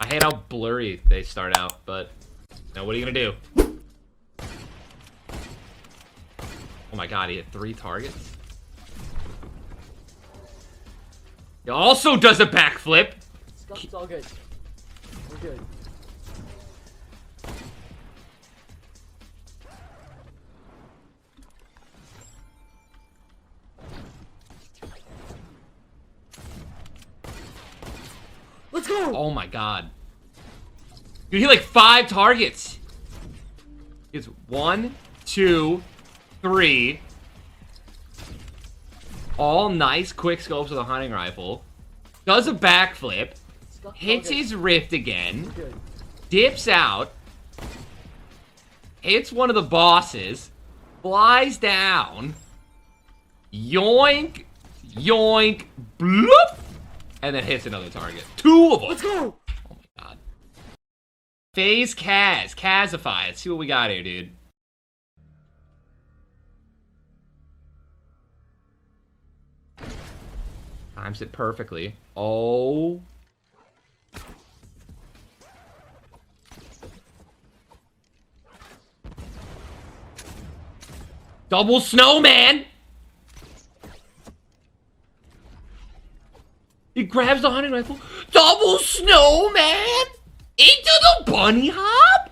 hate how blurry they start out, but now what are you gonna do? Oh my god, he hit 3 targets. He also does a backflip. It's all good. We're good. Let's go! Oh my god. Dude, he like 5 targets. It's 1, 2, 3. All nice quick scopes with a hunting rifle. Does a backflip. Hits his rift again. Dips out. Hits one of the bosses. Flies down. Yoink. Yoink. Bloop. And then hits another target. 2 of them. Let's go! Oh my god. FaZe Kaz. Kazify. Let's see what we got here, dude. Times it perfectly. Oh. Double snowman! He grabs the hunting rifle. Double snowman! Into the bunny hop?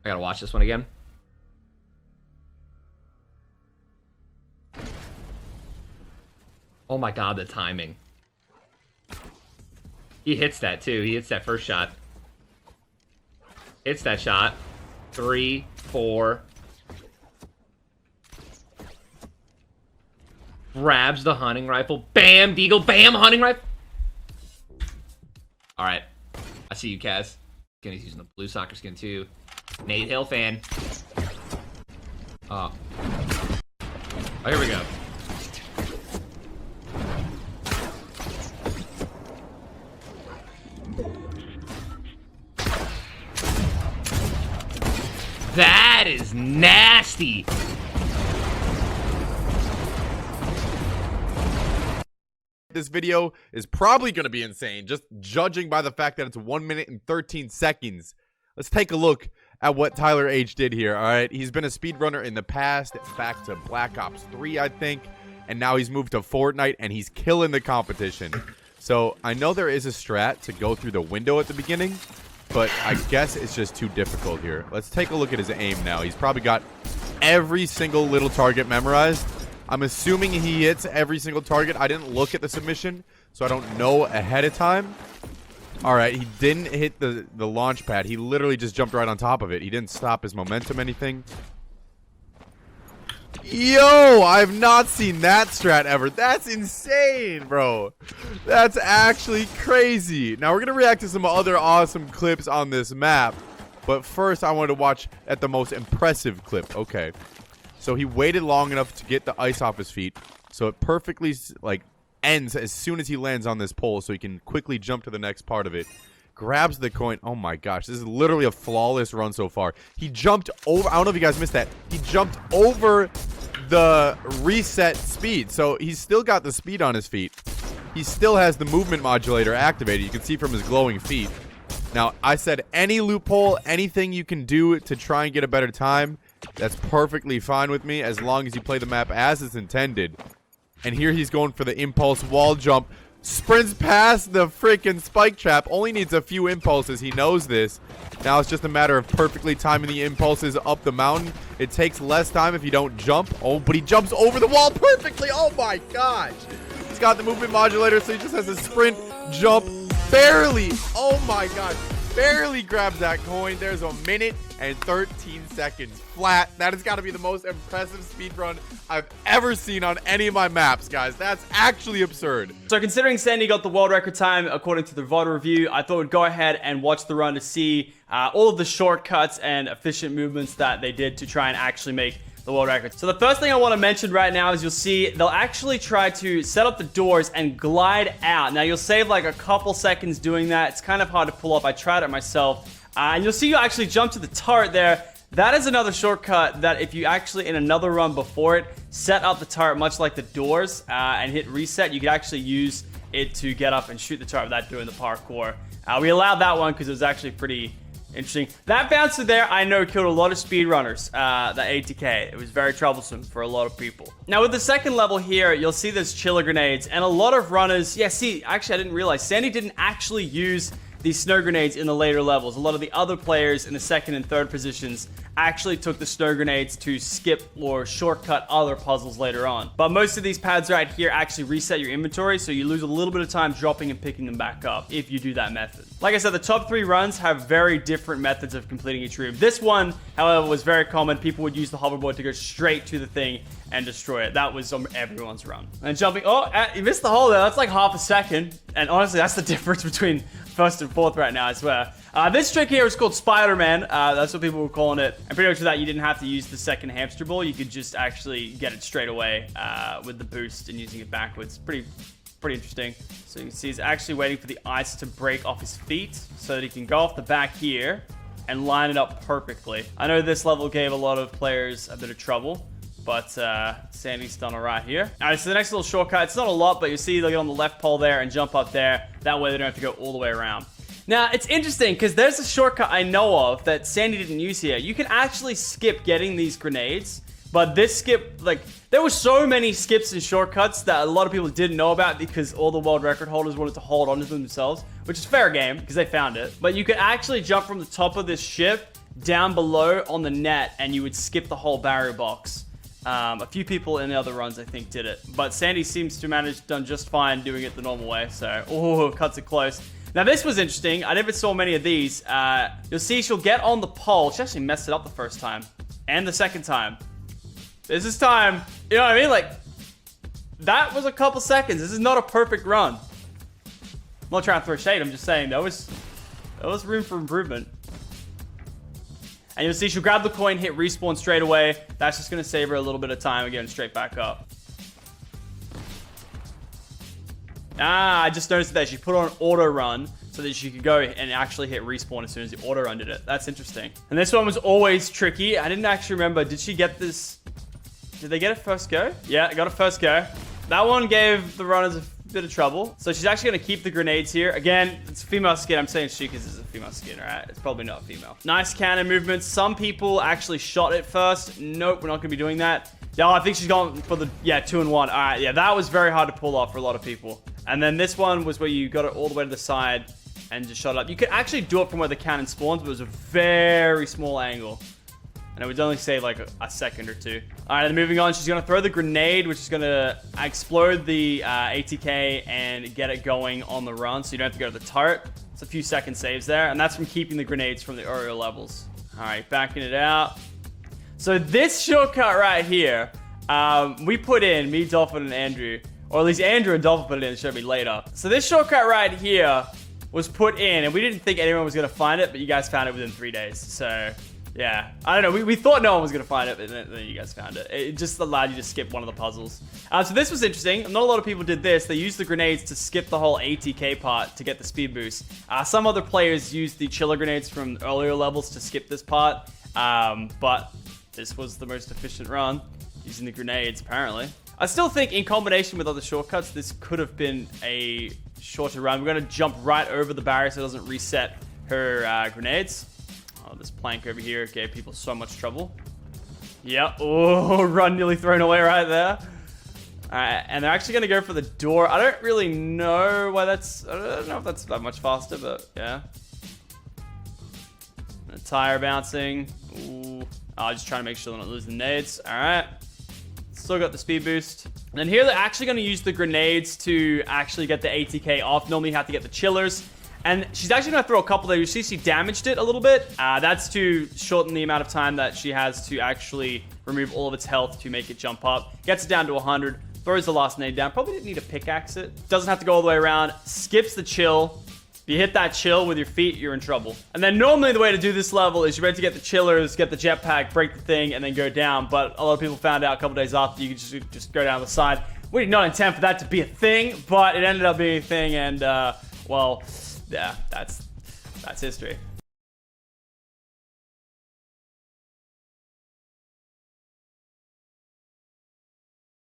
I gotta watch this one again. Oh my god, the timing. He hits that too. He hits that first shot. Hits that shot. 3, 4. Grabs the hunting rifle. Bam, deagle. Bam, hunting rifle. Alright. I see you, Kaz. He's using the blue soccer skin too. Nate Hill fan. Oh. Oh, here we go. That is nasty. This video is probably going to be insane, just judging by the fact that it's 1 minute and 13 seconds. Let's take a look at what Tyler H did here, all right? He's been a speedrunner in the past, back to Black Ops 3, I think, and now he's moved to Fortnite, and he's killing the competition. So I know there is a strat to go through the window at the beginning, but I guess it's just too difficult here. Let's take a look at his aim now. He's probably got every single little target memorized. I'm assuming he hits every single target. I didn't look at the submission, so I don't know ahead of time. All right, he didn't hit the launch pad. He literally just jumped right on top of it. He didn't stop his momentum, anything. Yo, I've not seen that strat ever. That's insane, bro. That's actually crazy. Now, we're going to react to some other awesome clips on this map. But first, I wanted to watch at the most impressive clip. Okay. So he waited long enough to get the ice off his feet. So it perfectly, like, ends as soon as he lands on this pole. So he can quickly jump to the next part of it. Grabs the coin. Oh my gosh. This is literally a flawless run so far. He jumped over. I don't know if you guys missed that. He jumped over the reset speed. So he's still got the speed on his feet. He still has the movement modulator activated. You can see from his glowing feet. Now, I said any loophole, anything you can do to try and get a better time, that's perfectly fine with me as long as you play the map as it's intended. And here he's going for the impulse wall jump. Sprints past the freaking spike trap. Only needs a few impulses. He knows this. Now it's just a matter of perfectly timing the impulses up the mountain. It takes less time if you don't jump. Oh, but he jumps over the wall perfectly. Oh my gosh. He's got the movement modulator, so he just has a sprint, jump, barely. Oh my gosh. Barely grabs that coin. There's 1 minute and 13 seconds flat. That has got to be the most impressive speedrun I've ever seen on any of my maps, guys. That's actually absurd. So considering xSaandi got the world record time according to the VOD review, I thought we'd go ahead and watch the run to see all of the shortcuts and efficient movements that they did to try and actually make the world record. So the first thing I want to mention right now is you'll see they'll actually try to set up the doors and glide out. Now you'll save like a couple seconds doing that. It's kind of hard to pull off. I tried it myself. And you'll see you actually jump to the turret there. That is another shortcut that if you actually, in another run before it, set up the turret much like the doors and hit reset, you could actually use it to get up and shoot the turret without doing the parkour. We allowed that one because it was actually pretty interesting. That bouncer there, I know, killed a lot of speedrunners, that ATK. It was very troublesome for a lot of people. Now, with the second level here, you'll see there's chiller grenades, and a lot of runners... Yeah, see, actually, I didn't realize. xSaandi didn't actually use these snow grenades in the later levels. A lot of the other players in the second and third positions actually took the snow grenades to skip or shortcut other puzzles later on. But most of these pads right here actually reset your inventory, so you lose a little bit of time dropping and picking them back up if you do that method. Like I said, the top 3 runs have very different methods of completing each room. This one, however, was very common. People would use the hoverboard to go straight to the thing and destroy it. That was on everyone's run. And jumping, oh, you missed the hole there. That's like half a second. And honestly, that's the difference between first and fourth right now, I swear. This trick here is called Spider-Man. That's what people were calling it. And pretty much for that, you didn't have to use the second hamster ball. You could just actually get it straight away with the boost and using it backwards. Pretty interesting. So you can see he's actually waiting for the ice to break off his feet so that he can go off the back here and line it up perfectly. I know this level gave a lot of players a bit of trouble, but xSaandi's done all right here. All right, so the next little shortcut, it's not a lot, but you see they'll get on the left pole there and jump up there. That way they don't have to go all the way around. Now, it's interesting because there's a shortcut I know of that xSaandi didn't use here. You can actually skip getting these grenades, but this skip, like, there were so many skips and shortcuts that a lot of people didn't know about because all the world record holders wanted to hold onto them themselves, which is fair game because they found it. But you could actually jump from the top of this ship down below on the net and you would skip the whole barrier box. A few people in the other runs, I think, did it. But xSaandi seems to manage done just fine doing it the normal way. So, oh, cuts it close. Now, this was interesting. I never saw many of these. You'll see she'll get on the pole. She actually messed it up the first time. And the second time. This is time. You know what I mean? Like, that was a couple seconds. This is not a perfect run. I'm not trying to throw shade. I'm just saying there was room for improvement. And you'll see she'll grab the coin, hit respawn straight away. That's just going to save her a little bit of time getting straight back up. I just noticed that she put on auto run so that she could go and actually hit respawn as soon as the auto run did it. That's interesting. And this one was always tricky. I didn't actually remember. Did she get this? Did they get it first go? Yeah, got it first go. That one gave the runners a bit of trouble. So she's actually going to keep the grenades here. Again, it's a female skin. I'm saying she because it's a female skin, all right? It's probably not a female. Nice cannon movements. Some people actually shot it first. Nope, we're not going to be doing that. Yeah, I think she's gone for the, 2 and 1. All right, yeah, that was very hard to pull off for a lot of people. And then this one was where you got it all the way to the side and just shot it up. You could actually do it from where the cannon spawns, but it was a very small angle. And it would only save like a second or two. All right, then moving on, she's going to throw the grenade, which is going to explode the ATK and get it going on the run, so you don't have to go to the turret. It's a few second saves there, and that's from keeping the grenades from the earlier levels. All right, backing it out. So this shortcut right here, we put in, me, Dolphin, and Andrew, or at least Andrew and Dolphin put it in and showed me later. So this shortcut right here was put in, and we didn't think anyone was going to find it, but you guys found it within 3 days. So, yeah. I don't know. We thought no one was going to find it, but then you guys found it. It just allowed you to skip one of the puzzles. So this was interesting. Not a lot of people did this. They used the grenades to skip the whole ATK part to get the speed boost. Some other players used the chiller grenades from earlier levels to skip this part, but this was the most efficient run using the grenades, apparently. I still think in combination with other shortcuts, this could have been a shorter run. We're going to jump right over the barrier so it doesn't reset her grenades. Oh, this plank over here gave people so much trouble. Yep. Oh, run nearly thrown away right there. And they're actually going to go for the door. I don't really know why that's... I don't know if that's that much faster, but yeah. A tire bouncing. Ooh. Oh, just trying to make sure they're not losing nades. All right. Still got the speed boost. And then here they're actually going to use the grenades to actually get the ATK off. Normally you have to get the chillers. And she's actually going to throw a couple there. You see she damaged it a little bit. That's to shorten the amount of time that she has to actually remove all of its health to make it jump up. Gets it down to 100. Throws the last nade down. Probably didn't need to pickaxe it. Doesn't have to go all the way around. Skips the chill. If you hit that chill with your feet, you're in trouble. And then normally the way to do this level is you're ready to get the chillers, get the jetpack, break the thing, and then go down. But a lot of people found out a couple days after you could just go down the side. We did not intend for that to be a thing, but it ended up being a thing. And, well, yeah, that's history.